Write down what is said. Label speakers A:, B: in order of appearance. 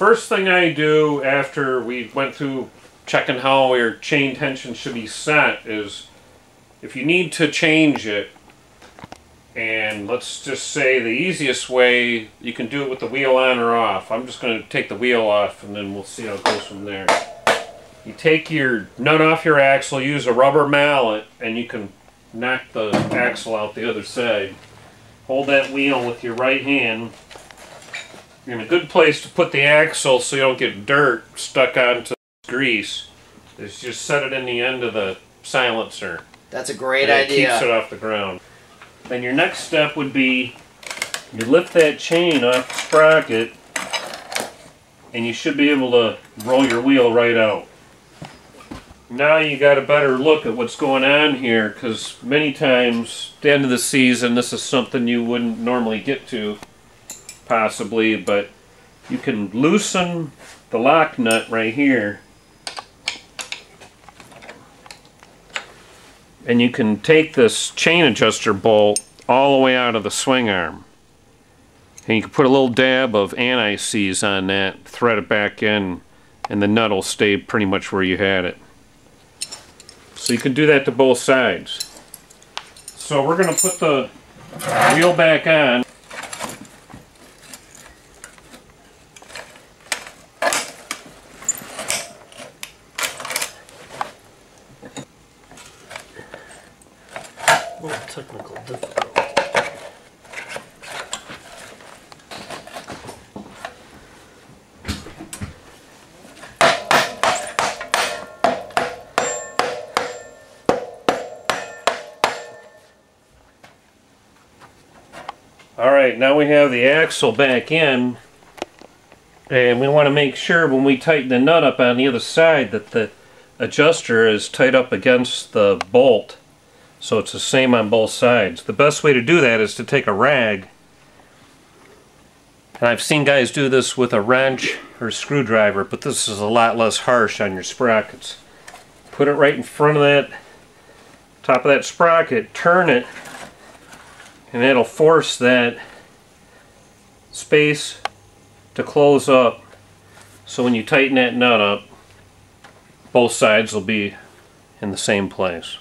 A: first thing I do after we went through checking how your chain tension should be set is, if you need to change it, and let's just say the easiest way, you can do it with the wheel on or off. I'm just going to take the wheel off and then we'll see how it goes from there. You take your nut off your axle, use a rubber mallet, and you can knock the axle out the other side. Hold that wheel with your right hand. You're in a good place to put the axle so you don't get dirt stuck onto grease is just set it in the end of the silencer.
B: That's a great idea.
A: It keeps it off the ground. Then your next step would be, you lift that chain off the sprocket and you should be able to roll your wheel right out. Now you got a better look at what's going on here, because many times at the end of the season this is something you wouldn't normally get to, possibly, but you can loosen the lock nut right here and you can take this chain adjuster bolt all the way out of the swing arm, and you can put a little dab of anti-seize on that, thread it back in, and the nut will stay pretty much where you had it. So you can do that to both sides. So we're going to put the wheel back on.
C: Technical difficulty.
A: Alright, now we have the axle back in, and we want to make sure when we tighten the nut up on the other side that the adjuster is tight up against the bolt, so it's the same on both sides. The best way to do that is to take a rag, and I've seen guys do this with a wrench or a screwdriver, but this is a lot less harsh on your sprockets. Put it right in front of that top of that sprocket, turn it, and it'll force that space to close up, so when you tighten that nut up, both sides will be in the same place.